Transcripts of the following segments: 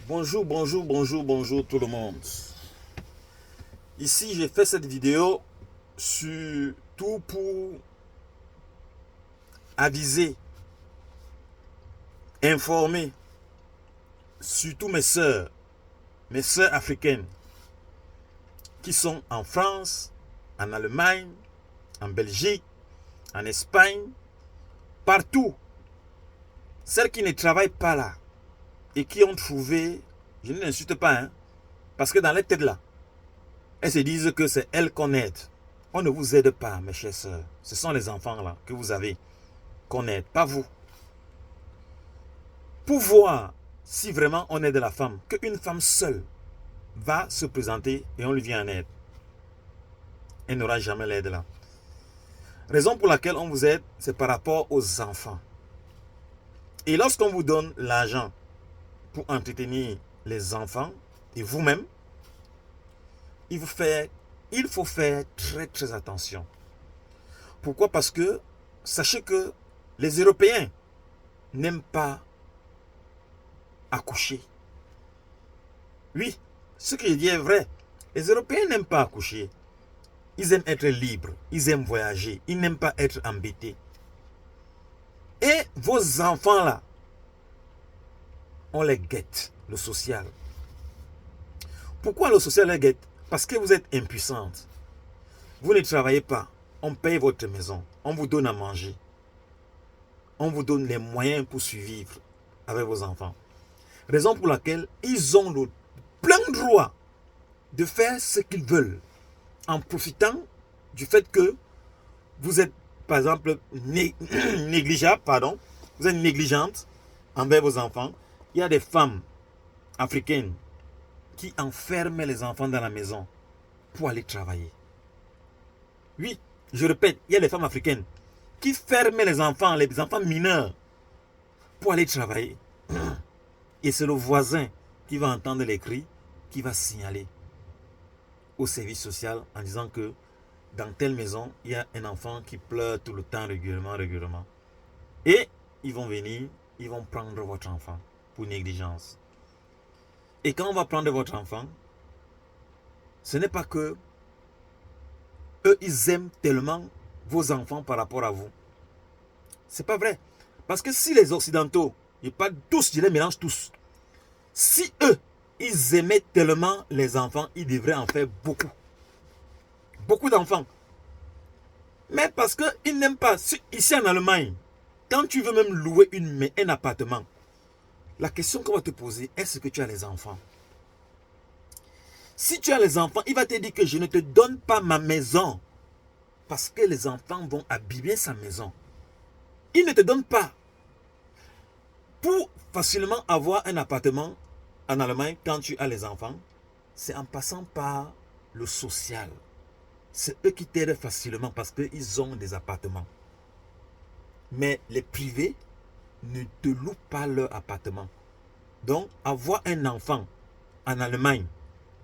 Bonjour, bonjour, bonjour, bonjour tout le monde. Ici, j'ai fait cette vidéo surtout pour aviser, informer, surtout mes sœurs africaines qui sont en France, en Allemagne, en Belgique, en Espagne, partout. Celles qui ne travaillent pas là et qui ont trouvé, je ne l'insulte pas, parce que dans les têtes là, elles se disent que c'est elles qu'on aide. On ne vous aide pas, mes chères sœurs. Ce sont les enfants là que vous avez qu'on aide, pas vous. Pour voir si vraiment on aide la femme, qu'une femme seule va se présenter et on lui vient en aide. Elle n'aura jamais l'aide là. Raison pour laquelle on vous aide, c'est par rapport aux enfants. Et lorsqu'on vous donne l'argent pour entretenir les enfants et vous-même, il faut faire très très attention. Pourquoi? Parce que sachez que les Européens n'aiment pas accoucher. Oui, ce que je dis est vrai. Les Européens n'aiment pas accoucher. Ils aiment être libres, ils aiment voyager, ils n'aiment pas être embêtés. Et vos enfants là, on les guette, le social. Pourquoi le social les guette? Parce que vous êtes impuissante. Vous ne travaillez pas, on paye votre maison, on vous donne à manger. On vous donne les moyens pour survivre avec vos enfants. Raison pour laquelle ils ont le plein droit de faire ce qu'ils veulent en profitant du fait que vous êtes, par exemple, négligeable, vous êtes négligente envers vos enfants. Il y a des femmes africaines qui enferment les enfants dans la maison pour aller travailler. Oui, je répète, il y a des femmes africaines qui ferment les enfants mineurs, pour aller travailler. Et c'est le voisin qui va entendre les cris, qui va signaler au service social en disant que dans telle maison, il y a un enfant qui pleure tout le temps, régulièrement. Et ils vont venir, ils vont prendre votre enfant pour négligence. Et quand on va prendre votre enfant, ce n'est pas que eux, ils aiment tellement vos enfants par rapport à vous. C'est pas vrai. Parce que si les Occidentaux, et pas tous, je les mélange tous, si eux, ils aimaient tellement les enfants, ils devraient en faire beaucoup. Beaucoup d'enfants. Mais parce qu'ils n'aiment pas. Ici en Allemagne, quand tu veux même louer un appartement, la question qu'on va te poser, est-ce que tu as les enfants? Si tu as les enfants, il va te dire que je ne te donne pas ma maison parce que les enfants vont abîmer sa maison. Il ne te donne pas. Pour facilement avoir un appartement en Allemagne, quand tu as les enfants, c'est en passant par le social. C'est eux qui t'aident facilement parce qu'ils ont des appartements. Mais les privés ne te louent pas leur appartement. Donc, avoir un enfant en Allemagne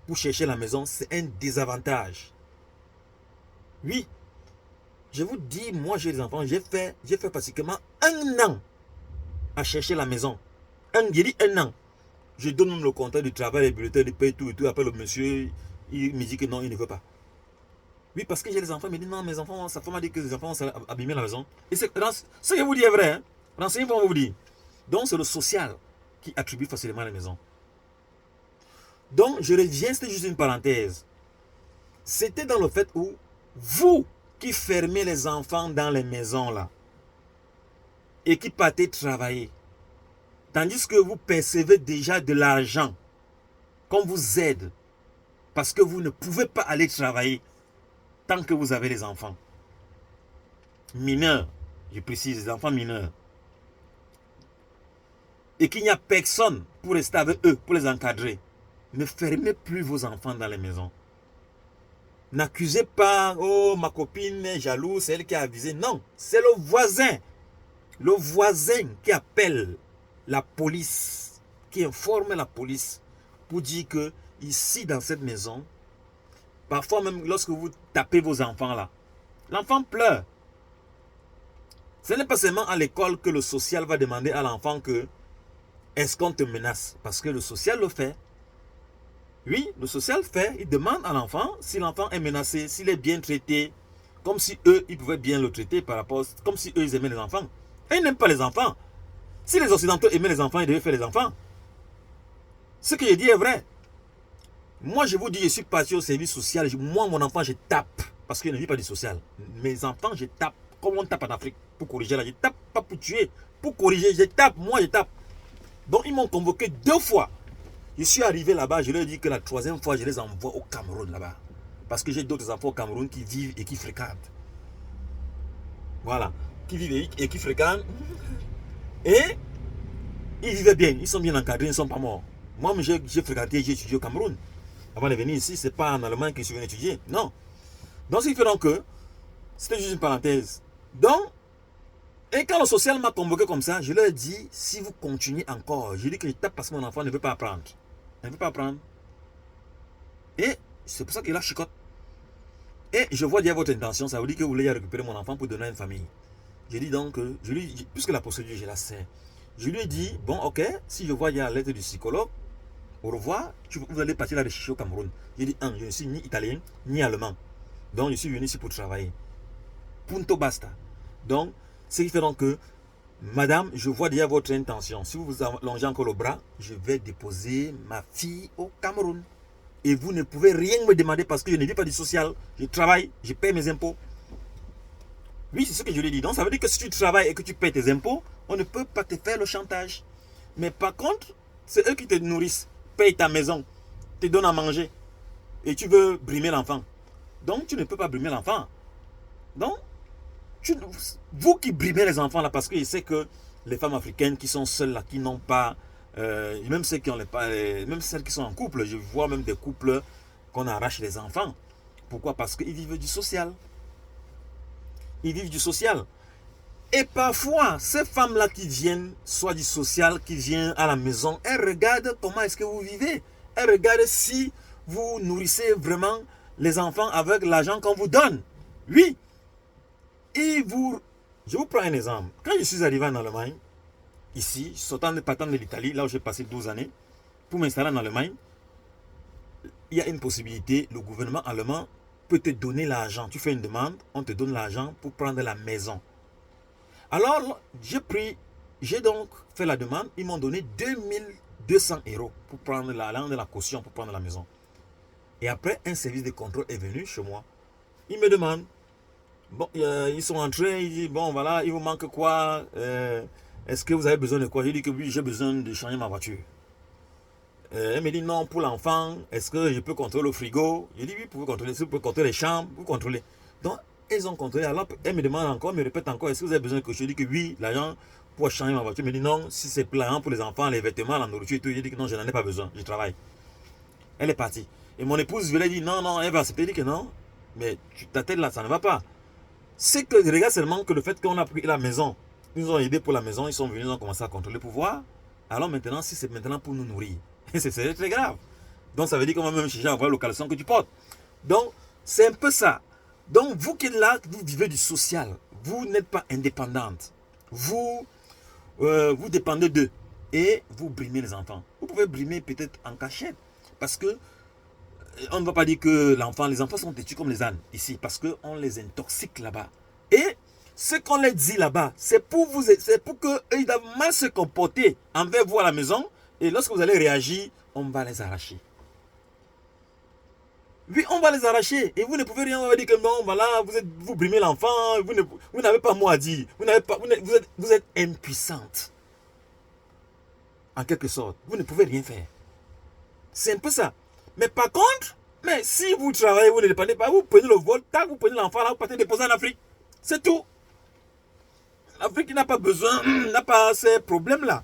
pour chercher la maison, c'est un désavantage. Oui, je vous dis, moi j'ai des enfants, j'ai fait pratiquement 1 an à chercher la maison. J'ai dit 1 an. Je donne même le contrat du travail, les bulletins de paie, tout et tout. Après le monsieur, il me dit que non, il ne veut pas. Oui, parce que j'ai les enfants, il me dit non, mes enfants, sa femme m'a dit que les enfants ont abîmé la maison. Et ce que je vous dis est vrai. Renseignez-vous, vous dire. Donc c'est le social qui attribue facilement les maisons. Donc je reviens, c'était juste une parenthèse. C'était dans le fait où vous qui fermez les enfants dans les maisons là et qui partez travailler, tandis que vous percevez déjà de l'argent qu'on vous aide parce que vous ne pouvez pas aller travailler tant que vous avez les enfants mineurs, je précise, les enfants mineurs, et qu'il n'y a personne pour rester avec eux, pour les encadrer. Ne fermez plus vos enfants dans les maisons. N'accusez pas, oh ma copine est jalouse, c'est elle qui a avisé. Non, c'est le voisin. Le voisin qui appelle la police, qui informe la police pour dire que ici dans cette maison, parfois même lorsque vous tapez vos enfants là, l'enfant pleure. Ce n'est pas seulement à l'école que le social va demander à l'enfant que est-ce qu'on te menace? Parce que le social le fait. Oui, le social fait, il demande à l'enfant si l'enfant est menacé, s'il est bien traité, comme si eux, ils pouvaient bien le traiter par rapport, comme si eux, ils aimaient les enfants. Et ils n'aiment pas les enfants. Si les Occidentaux aimaient les enfants, ils devaient faire les enfants. Ce que je dis est vrai. Moi, je vous dis, je suis parti au service social. Moi, mon enfant, je tape. Parce qu'il ne vit pas du social. Mes enfants, je tape. Comme on tape en Afrique. Pour corriger là, je tape, pas pour tuer. Pour corriger, je tape. Moi, je tape. Donc, ils m'ont convoqué 2 fois. Je suis arrivé là-bas, je leur ai dit que la 3e fois, je les envoie au Cameroun là-bas. Parce que j'ai d'autres enfants au Cameroun qui vivent et qui fréquentent. Voilà. Qui vivent et qui fréquentent. Et ils vivaient bien. Ils sont bien encadrés, ils ne sont pas morts. Moi, j'ai fréquenté, j'ai étudié au Cameroun. Avant de venir ici, ce n'est pas en Allemagne que je suis venu étudier. Non. Donc, ce qui fait donc que, c'était juste une parenthèse. Donc, et quand le social m'a convoqué comme ça, je leur ai dit, si vous continuez encore, je dis que je tape parce que mon enfant ne veut pas apprendre. Elle ne veut pas apprendre. Et c'est pour ça qu'il a chicote. Et je vois déjà votre intention, ça veut dire que vous voulez récupérer mon enfant pour donner à une famille. J'ai dit donc, puisque la procédure, je la sais, je lui ai dit, bon, ok, si je vois il y a la lettre du psychologue, au revoir, vous allez partir la rechercher au Cameroun. J'ai dit, je ne suis ni italien, ni allemand. Donc, je suis venu ici pour travailler. Punto basta. Donc, ce qui fait donc que, madame, je vois déjà votre intention. Si vous vous allongez encore le bras, je vais déposer ma fille au Cameroun. Et vous ne pouvez rien me demander parce que je ne vis pas du social. Je travaille, je paie mes impôts. Oui, c'est ce que je lui ai dit. Donc, ça veut dire que si tu travailles et que tu paies tes impôts, on ne peut pas te faire le chantage. Mais par contre, c'est eux qui te nourrissent, payent ta maison, te donnent à manger. Et tu veux brimer l'enfant. Donc, tu ne peux pas brimer l'enfant. Donc, vous qui brimez les enfants là, parce que je sais que les femmes africaines qui sont seules là, qui n'ont pas, même celles qui ont même celles qui sont en couple, je vois même des couples qu'on arrache les enfants. Pourquoi? Parce qu'ils vivent du social. Ils vivent du social. Et parfois, ces femmes-là qui viennent, soit du social, qui viennent à la maison, elles regardent comment est-ce que vous vivez. Elles regardent si vous nourrissez vraiment les enfants avec l'argent qu'on vous donne. Oui. Et je vous prends un exemple. Quand je suis arrivé en Allemagne, ici, partant de l'Italie, là où j'ai passé 12 années, pour m'installer en Allemagne, il y a une possibilité, le gouvernement allemand peut te donner l'argent. Tu fais une demande, on te donne l'argent pour prendre la maison. Alors, j'ai donc fait la demande, ils m'ont donné 2200 € pour prendre la caution, pour prendre la maison. Et après, un service de contrôle est venu chez moi. Ils me demandent, bon, ils sont entrés, ils disent, bon, voilà, il vous manque quoi? Est-ce que vous avez besoin de quoi? J'ai dit que oui, j'ai besoin de changer ma voiture. Elle me dit non, pour l'enfant, est-ce que je peux contrôler le frigo? J'ai dit oui, vous pouvez contrôler, si vous pouvez contrôler les chambres, vous contrôlez. Donc, ils ont contrôlé. Alors, elle me demande encore, me répète encore, est-ce que vous avez besoin de quelque chose? Je dis que oui, l'argent pour changer ma voiture. Elle me dit non, si c'est l'argent pour les enfants, les vêtements, la nourriture et tout. J'ai dit que non, je n'en ai pas besoin, je travaille. Elle est partie. Et mon épouse lui a dit non, non, elle va accepter. Elle dit que non, mais ta tête là, ça ne va pas. C'est que, regarde seulement que le fait qu'on a pris la maison, ils nous ont aidés pour la maison, ils sont venus, ils ont commencé à contrôler pour voir. Alors maintenant, si c'est maintenant pour nous nourrir, c'est très grave. Donc ça veut dire qu'on va même chercher à voir le caleçon que tu portes. Donc c'est un peu ça. Donc vous qui êtes là, vous vivez du social. Vous n'êtes pas indépendante. Vous dépendez d'eux. Et vous brimez les enfants. Vous pouvez brimer peut-être en cachette. Parce que on ne va pas dire que les enfants sont têtus comme les ânes ici. Parce qu'on les intoxique là-bas. Et ce qu'on leur dit là-bas, c'est pour qu'ils doivent mal se comporter envers vous à la maison. Et lorsque vous allez réagir, on va les arracher. Oui, on va les arracher. Et vous ne pouvez rien dire que non, voilà, vous brimez l'enfant, vous n'avez pas mot à dire. Vous êtes impuissante. En quelque sorte. Vous ne pouvez rien faire. C'est un peu ça. Mais par contre, si vous travaillez, vous ne dépendez pas, vous prenez le vol, vous prenez l'enfant, là, vous partez déposer en Afrique. C'est tout. L'Afrique n'a pas besoin, n'a pas ces problèmes-là.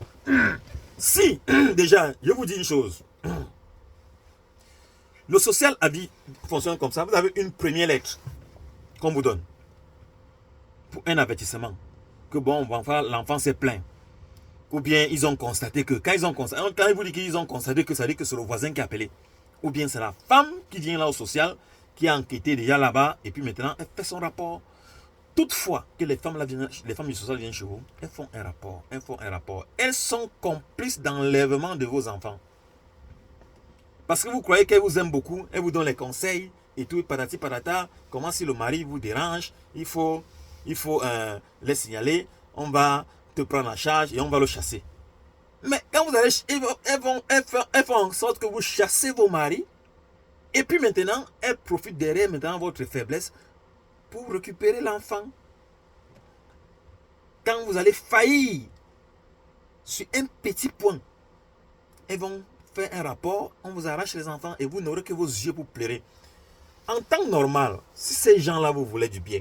Si, déjà, je vous dis une chose. Le social à vie fonctionne comme ça. Vous avez une première lettre qu'on vous donne pour un avertissement. Que bon, l'enfant s'est plaint. Ou bien ils ont constaté que, quand ils vous disent qu'ils ont constaté que ça dit que c'est le voisin qui a appelé. Ou bien c'est la femme qui vient là au social, qui a enquêté déjà là-bas, et puis maintenant elle fait son rapport toutefois que les femmes du social viennent chez vous, elles font un rapport. Elles sont complices d'enlèvement de vos enfants. Parce que vous croyez qu'elles vous aiment beaucoup, elles vous donnent les conseils et tout, patati patata. Comment si le mari vous dérange, il faut les signaler, on va te prendre en charge et on va le chasser. Mais quand vous allez, elles font en sorte que vous chassez vos maris. Et puis maintenant, elles profitent derrière maintenant votre faiblesse pour récupérer l'enfant. Quand vous allez faillir sur un petit point, elles vont faire un rapport, on vous arrache les enfants et vous n'aurez que vos yeux pour pleurer. En temps normal, si ces gens-là vous voulaient du bien,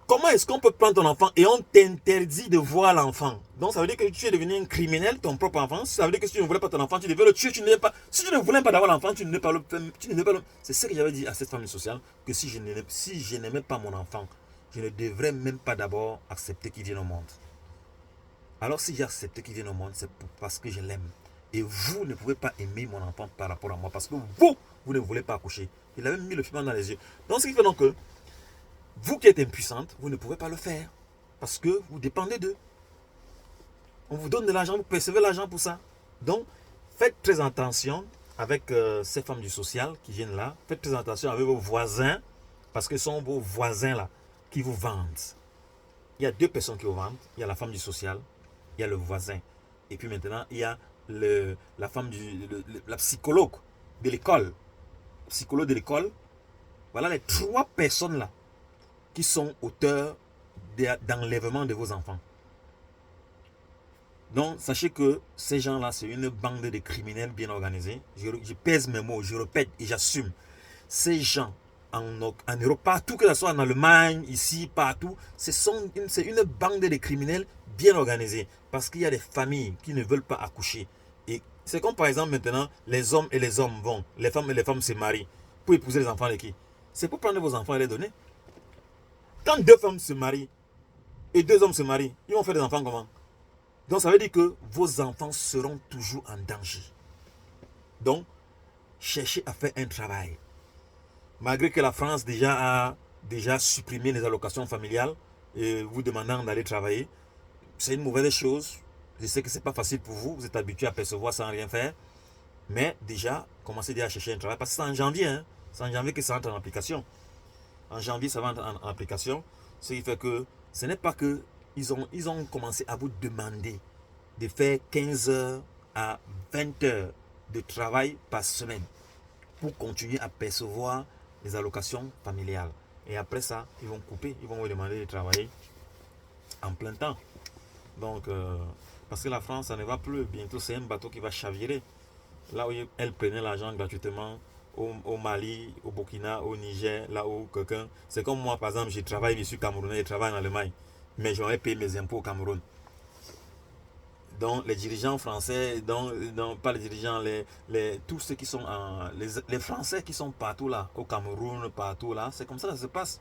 comment est-ce qu'on peut prendre ton enfant et on t'interdit de voir l'enfant? Donc ça veut dire que tu es devenu un criminel, ton propre enfant. Ça veut dire que si tu ne voulais pas ton enfant, tu devais le tuer. Si tu ne voulais pas d'avoir l'enfant, tu ne devais pas le. C'est ce que j'avais dit à cette femme sociale, que si je n'aimais pas mon enfant, je ne devrais même pas d'abord accepter qu'il vienne au monde. Alors si j'ai accepté qu'il vienne au monde, c'est parce que je l'aime. Et vous ne pouvez pas aimer mon enfant par rapport à moi, parce que vous ne voulez pas accoucher. Il a même mis le film dans les yeux. Donc ce qui fait donc que vous qui êtes impuissante, vous ne pouvez pas le faire. Parce que vous dépendez d'eux. On vous donne de l'argent, vous percevez l'argent pour ça. Donc, faites très attention avec ces femmes du social qui viennent là. Faites très attention avec vos voisins. Parce que ce sont vos voisins là qui vous vendent. Il y a deux personnes qui vous vendent. Il y a la femme du social, il y a le voisin. Et puis maintenant, il y a la femme la psychologue de l'école. Psychologue de l'école. Voilà les trois personnes là qui sont auteurs d'enlèvement de vos enfants. Donc, sachez que ces gens-là, c'est une bande de criminels bien organisés. Je pèse mes mots, je répète et j'assume. Ces gens, en Europe, partout, que ce soit en Allemagne, ici, partout, c'est une bande de criminels bien organisés. Parce qu'il y a des familles qui ne veulent pas accoucher. Et c'est comme par exemple maintenant, les hommes et les hommes vont, les femmes et les femmes se marient pour épouser les enfants de qui? C'est pour prendre vos enfants et les donner. Quand deux femmes se marient et deux hommes se marient, ils vont faire des enfants comment? Donc ça veut dire que vos enfants seront toujours en danger. Donc, cherchez à faire un travail. Malgré que la France a déjà supprimé les allocations familiales et vous demandant d'aller travailler, c'est une mauvaise chose. Je sais que ce n'est pas facile pour vous, vous êtes habitué à percevoir sans rien faire. Mais déjà, commencez déjà à chercher un travail parce que c'est en janvier. Hein? C'est en janvier que ça entre en application. En janvier, ça va entrer en application. Ce qui fait que ce n'est pas que ils ont commencé à vous demander de faire 15 heures à 20 heures de travail par semaine pour continuer à percevoir les allocations familiales. Et après ça, ils vont couper, ils vont vous demander de travailler en plein temps. Donc, parce que la France, ça ne va plus. Bientôt, c'est un bateau qui va chavirer. Là où elle prenait l'argent gratuitement, au Mali, au Burkina, au Niger, là où quelqu'un... C'est comme moi, par exemple, je travaille, je suis camerounais, je travaille en Allemagne. Mais j'aurais payé mes impôts au Cameroun. Donc les dirigeants français, pas les dirigeants, tous ceux qui sont les Français qui sont partout là, au Cameroun, partout là, c'est comme ça que ça se passe.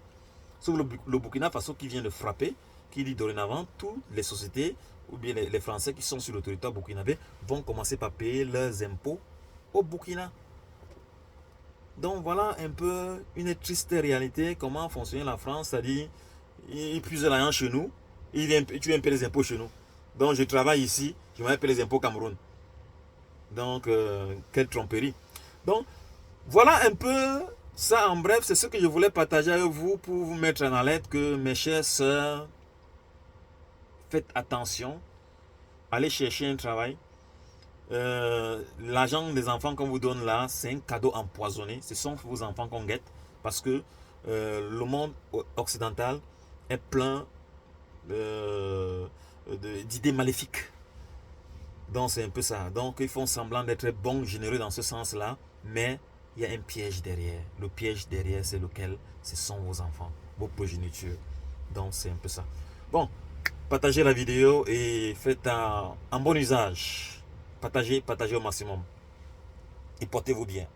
Sauf le Burkina Faso qui vient de frapper, qui dit dorénavant, toutes les sociétés, ou bien les Français qui sont sur le territoire burkinabé, vont commencer par payer leurs impôts au Burkina. Donc voilà un peu une triste réalité, comment fonctionne la France, c'est-à-dire, ils puisent l'argent chez nous, tu viens payer les impôts chez nous. Donc je travaille ici, je vais payer les impôts au Cameroun. Donc, quelle tromperie. Donc, voilà un peu ça en bref, c'est ce que je voulais partager avec vous pour vous mettre en alerte que mes chères sœurs, faites attention, allez chercher un travail. L'argent des enfants qu'on vous donne là, c'est un cadeau empoisonné. Ce sont vos enfants qu'on guette parce que le monde occidental est plein d'idées maléfiques. Donc c'est un peu ça. Donc ils font semblant d'être bons, généreux dans ce sens-là, mais il y a un piège derrière. Le piège derrière, c'est lequel? Ce sont vos enfants, vos progénitures. Donc c'est un peu ça. Bon, partagez la vidéo et faites un bon usage. Partagez au maximum. Et portez-vous bien.